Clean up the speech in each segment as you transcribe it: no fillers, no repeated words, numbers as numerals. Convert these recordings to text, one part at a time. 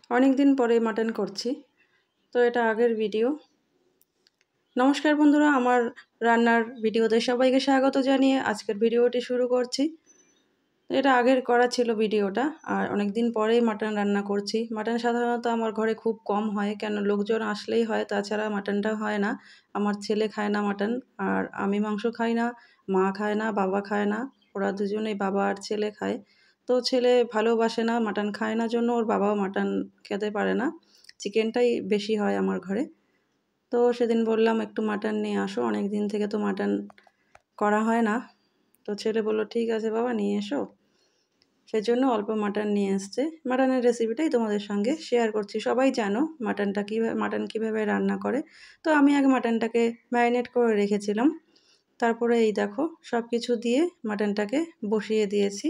অনেক দিন পরে মাটন করছি, তো এটা আগের ভিডিও। নমস্কার বন্ধুরা, আমার রান্নার ভিডিওতে সবাইকে স্বাগত জানিয়ে আজকের ভিডিওটি শুরু করছি। এটা আগের করা ছিল ভিডিওটা, আর অনেক দিন পরেই মাটন রান্না করছি। মাটন সাধারণত আমার ঘরে খুব কম হয়, কেন লোকজন আসলেই হয়, তাছাড়া মাটনটা হয় না। আমার ছেলে খায় না মাটন, আর আমি মাংস খাই না, মা খায় না, বাবা খায় না। ওরা দুজনেই, বাবা আর ছেলে খায়। তো ছেলে ভালোবাসে না, মাটন খায় না জন্য ওর বাবাও মাটন খেতে পারে না। চিকেনটাই বেশি হয় আমার ঘরে। তো সেদিন বললাম একটু মাটন নিয়ে আসো, অনেক দিন থেকে তো মাটন করা হয় না। তো ছেলে বললো ঠিক আছে বাবা, নিয়ে এসো। সেজন্য অল্প মাটন নিয়ে এসছে। মাটনের রেসিপিটাই তোমাদের সঙ্গে শেয়ার করছি। সবাই জানো মাটন কীভাবে রান্না করে। তো আমি আগে মাটনটাকে ম্যারিনেট করে রেখেছিলাম। তারপরে এই দেখো সব কিছু দিয়ে মাটনটাকে বসিয়ে দিয়েছি।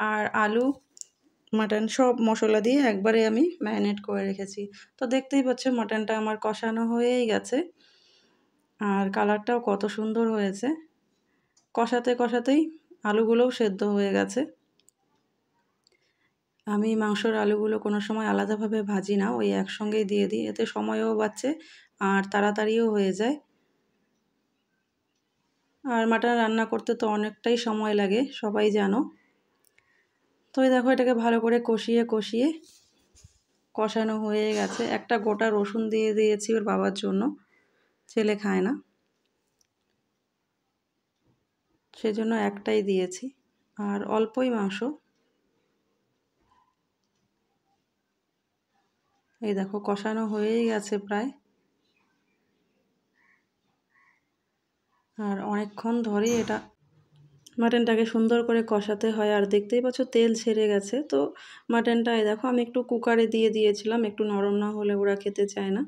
আর আলু, মাটন সব মশলা দিয়ে একবারে আমি ম্যারিনেট করে রেখেছি। তো দেখতেই পাচ্ছ মাটনটা আমার কষানো হয়েই গেছে, আর কালারটাও কত সুন্দর হয়েছে। কষাতে কষাতেই আলুগুলোও সেদ্ধ হয়ে গেছে। আমি মাংসর আলুগুলো কোনো সময় আলাদাভাবে ভাজি না, ওই একসঙ্গেই দিয়ে দিই, এতে সময়ও বাঁচে আর তাড়াতাড়িও হয়ে যায়। আর মাটন রান্না করতে তো অনেকটাই সময় লাগে, সবাই জানো। তো এই দেখো এটাকে ভালো করে কষিয়ে কষিয়ে কষানো হয়ে গেছে। একটা গোটা রসুন দিয়ে দিয়েছি ওর বাবার জন্য, ছেলে খায় না, সেজন্য একটাই দিয়েছি। আর অল্পই মাংস। এই দেখো কষানো হয়েই গেছে প্রায়, আর অনেকক্ষণ ধরে এটা মাটনটাকে সুন্দর করে কষাতে হয়। আর দেখতেই পাচ্ছ তেল ছেড়ে গেছে। তো মাটনটা এই দেখো আমি একটু কুকারে দিয়ে দিয়েছিলাম, একটু নরম না হলে ওরা খেতে চায় না।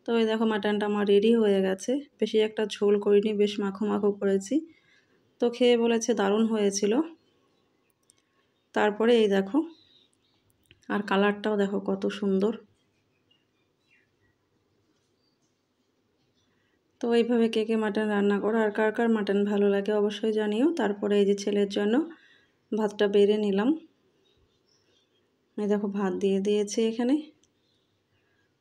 তো এই দেখো মাটনটা আমার রেডি হয়ে গেছে। বেশি একটা ঝোল করিনি, বেশ মাখো মাখো করেছি। তো খেয়ে বলেছে দারুণ হয়েছিল। তারপরে এই দেখো, আর কালারটাও দেখো কত সুন্দর। তো এইভাবে কে কে মাটন রান্না করো, আর কার কার মাটন ভালো লাগে অবশ্যই জানিও। তারপরে এই যে ছেলের জন্য ভাতটা বেড়ে নিলাম। এই দেখো ভাত দিয়ে দিয়েছি এখানে।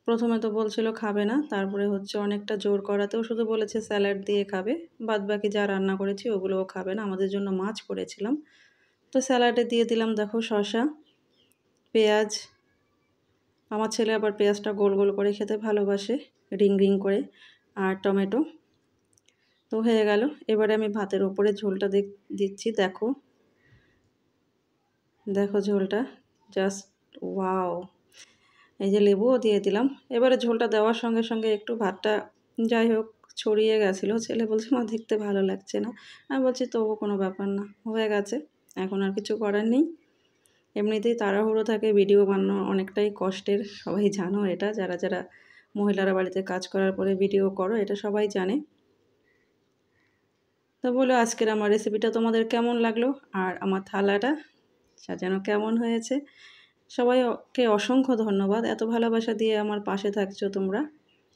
প্রথমে তো বলছিল খাবে না, তারপরে হচ্ছে অনেকটা জোর করাতেও শুধু বলেছে স্যালাড দিয়ে খাবে, বাদ বাকি যা রান্না করেছি ওগুলোও খাবে না। আমাদের জন্য মাছ করেছিলাম, তো স্যালাডে দিয়ে দিলাম দেখো শসা, পেঁয়াজ। আমার ছেলে আবার পেঁয়াজটা গোল গোল করে খেতে ভালোবাসে, রিং রিং করে, আর টমেটো। তো হয়ে গেল। এবারে আমি ভাতের ওপরে ঝোলটা দিচ্ছি। দেখো দেখো ঝোলটা জাস্ট ওয়াও। এই যে লেবুও দিয়ে দিলাম। এবারে ঝোলটা দেওয়ার সঙ্গে সঙ্গে একটু ভাতটা যাই হোক ছড়িয়ে গেছিলো। ছেলে বলছে মা দেখতে ভালো লাগছে না। আমি বলছি তবু কোনো ব্যাপার না, হয়ে গেছে, এখন আর কিছু করার নেই। এমনিতেই তাড়াহুড়ো থাকে, ভিডিও বানানো অনেকটাই কষ্টের, সবাই জানো এটা। যারা যারা মহিলারা বাড়িতে কাজ করার পরে ভিডিও করো, এটা সবাই জানে। তো বলো আজকের আমার রেসিপিটা তোমাদের কেমন লাগলো, আর আমার থালাটা সাজানো কেমন হয়েছে। সবাইকে অসংখ্য ধন্যবাদ, এত ভালোবাসা দিয়ে আমার পাশে থাকছো তোমরা।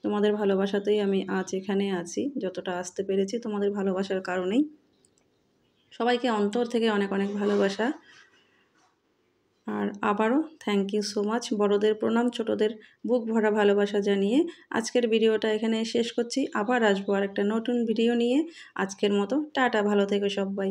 তোমাদের ভালোবাসাতেই আমি আজ এখানে আছি, যতটা আসতে পেরেছি তোমাদের ভালোবাসার কারণেই। সবাইকে অন্তর থেকে অনেক অনেক ভালোবাসা। আর আবারও থ্যাংক ইউ সো মাচ। বড়দের প্রণাম, ছোটদের বুক ভরা ভালোবাসা জানিয়ে আজকের ভিডিওটা এখানে শেষ করছি। আবার আসবো আর একটা নতুন ভিডিও নিয়ে। আজকের মতো টাটা, ভালো থেকো সবাই।